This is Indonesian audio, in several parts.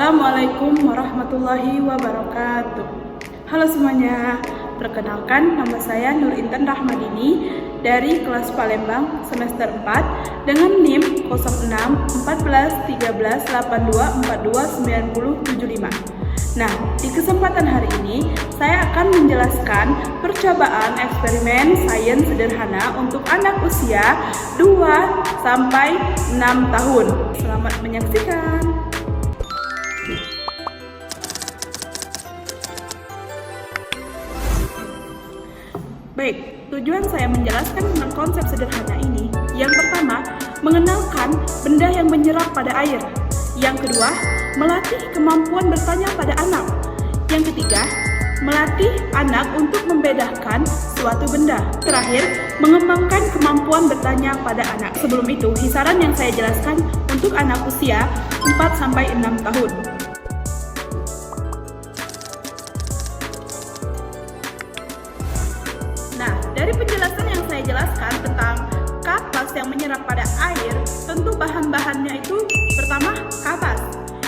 Assalamualaikum warahmatullahi wabarakatuh. Halo semuanya, perkenalkan nama saya Nur Intan Rahmadini dari kelas Palembang semester 4 dengan NIM 06 14 13 82 42 90 75. Nah, di kesempatan hari ini saya akan menjelaskan percobaan eksperimen sains sederhana untuk anak usia 2 sampai 6 tahun. Selamat menyaksikan. Baik, tujuan saya menjelaskan tentang konsep sederhana ini. Yang pertama, mengenalkan benda yang menyerap pada air. Yang kedua, melatih kemampuan bertanya pada anak. Yang ketiga, melatih anak untuk membedakan suatu benda. Terakhir, mengembangkan kemampuan bertanya pada anak. Sebelum itu, kisaran yang saya jelaskan untuk anak usia 4-6 tahun. Nah, dari penjelasan yang saya jelaskan tentang kapas yang menyerap pada air, tentu bahan-bahannya itu pertama kapas,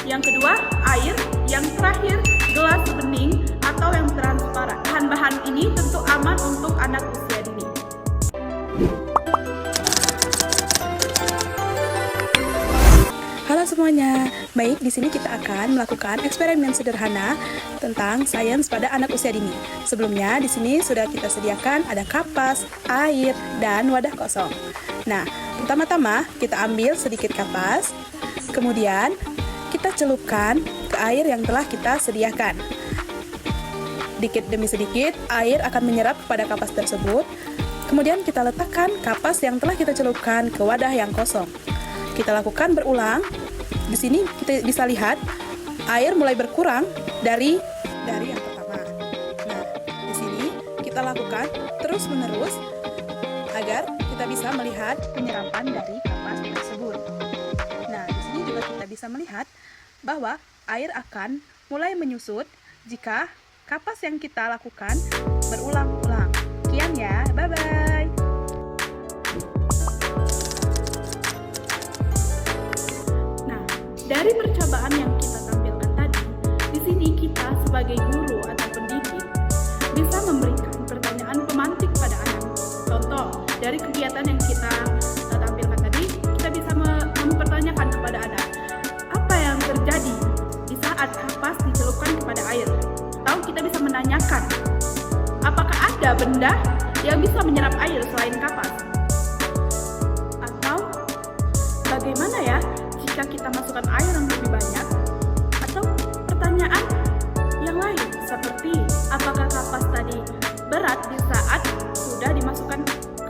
yang kedua air, yang terakhir gelas bening atau yang transparan. Bahan-bahan ini tentu aman untuk anak usia dini. Halo semuanya, baik di sini kita akan melakukan eksperimen sederhana tentang sains pada anak usia dini. Sebelumnya di sini sudah kita sediakan ada kapas, air, dan wadah kosong. Nah, pertama-tama kita ambil sedikit kapas, kemudian kita celupkan ke air yang telah kita sediakan. Sedikit demi sedikit air akan menyerap kepada kapas tersebut. Kemudian kita letakkan kapas yang telah kita celupkan ke wadah yang kosong. Kita lakukan berulang. Di sini kita bisa lihat air mulai berkurang dari yang pertama. Nah, di sini kita lakukan terus-menerus agar kita bisa melihat penyerapan dari kapas tersebut. Nah, di sini juga kita bisa melihat bahwa air akan mulai menyusut jika kapas yang kita lakukan berulang-ulang. Sekian ya, bye-bye. Dari percobaan yang kita tampilkan tadi, di sini kita sebagai guru atau pendidik bisa memberikan pertanyaan pemantik pada anak. Contoh, dari kegiatan yang kita tampilkan tadi, kita bisa mempertanyakan kepada anak, apa yang terjadi di saat kapas dicelupkan kepada air? Atau kita bisa menanyakan, apakah ada benda yang bisa menyerap air selain kapas? Atau bagaimana ya jika kita masukkan air yang lebih banyak? Atau pertanyaan yang lain seperti apakah kapas tadi berat di saat sudah dimasukkan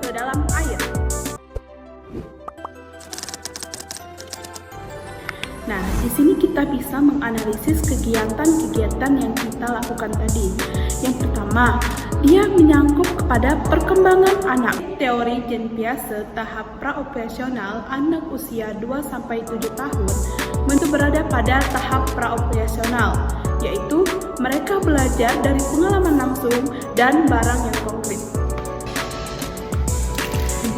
ke dalam air? Nah, di sini kita bisa menganalisis kegiatan-kegiatan yang kita lakukan tadi. Yang pertama, dia menyangkut kepada perkembangan anak. Teori Jean Piaget tahap praoperasional anak usia 2-7 tahun untuk berada pada tahap praoperasional, yaitu mereka belajar dari pengalaman langsung dan barang yang konkret.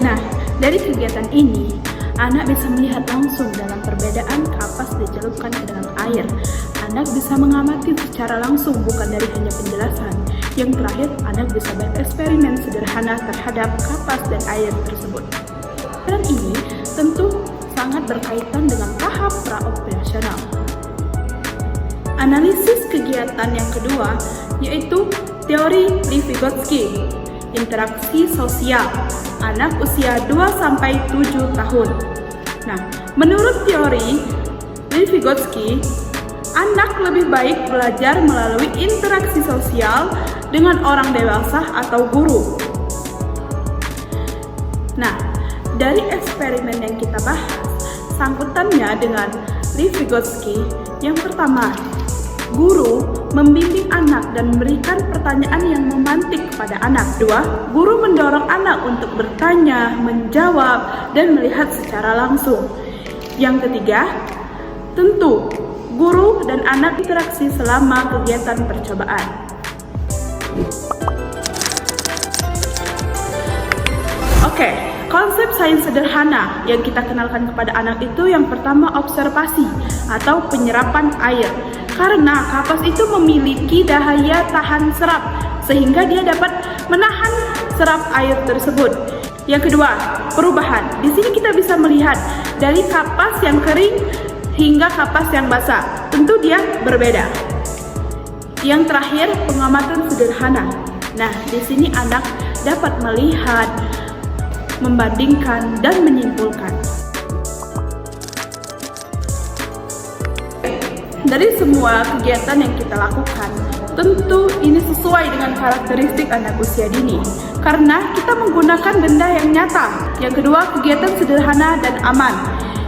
Nah, dari kegiatan ini, anak bisa melihat langsung dalam perbedaan kapas dicelupkan ke dalam air. Anak bisa mengamati secara langsung, bukan dari hanya penjelasan. Yang terakhir, anak bisa bereksperimen sederhana terhadap kapas dan air tersebut. Dan ini tentu sangat berkaitan dengan tahap praoperasional. Analisis kegiatan yang kedua yaitu teori Liv-Vygotsky, interaksi sosial anak usia 2-7 tahun. Nah, menurut teori Liv-Vygotsky, anak lebih baik belajar melalui interaksi sosial dengan orang dewasa atau guru. Nah, dari eksperimen yang kita bahas, sangkutannya dengan Liv-Vygotsky, yang pertama, guru membimbing anak dan memberikan pertanyaan yang memantik kepada anak. Dua, guru mendorong anak untuk bertanya, menjawab, dan melihat secara langsung. Yang ketiga, tentu guru dan anak interaksi selama kegiatan percobaan. Oke, konsep sains sederhana yang kita kenalkan kepada anak itu yang pertama observasi atau penyerapan air. Karena kapas itu memiliki daya tahan serap sehingga dia dapat menahan serap air tersebut. Yang kedua, perubahan. Di sini kita bisa melihat dari kapas yang kering hingga kapas yang basah. Tentu dia berbeda. Yang terakhir, pengamatan sederhana. Nah, di sini anak dapat melihat, membandingkan, dan menyimpulkan. Dari semua kegiatan yang kita lakukan, tentu ini sesuai dengan karakteristik anak usia dini, karena kita menggunakan benda yang nyata. Yang kedua, kegiatan sederhana dan aman.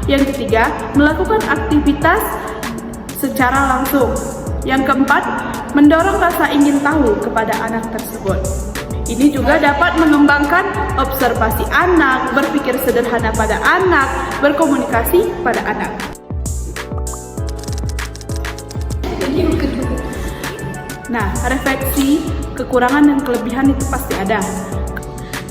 Yang ketiga, melakukan aktivitas secara langsung. Yang keempat, mendorong rasa ingin tahu kepada anak tersebut. Ini juga dapat mengembangkan observasi anak, berpikir sederhana pada anak, berkomunikasi pada anak. Nah, refleksi, kekurangan dan kelebihan itu pasti ada.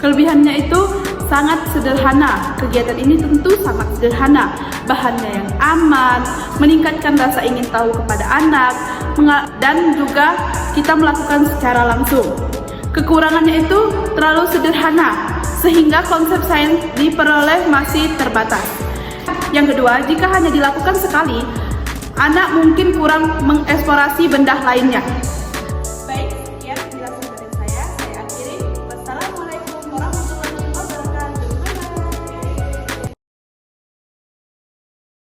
Kelebihannya itu sangat sederhana. Kegiatan ini tentu sangat sederhana. Bahannya yang aman, meningkatkan rasa ingin tahu kepada anak, dan juga kita melakukan secara langsung. Kekurangannya itu terlalu sederhana, sehingga konsep sains diperoleh masih terbatas. Yang kedua, jika hanya dilakukan sekali, anak mungkin kurang mengeksplorasi benda lainnya.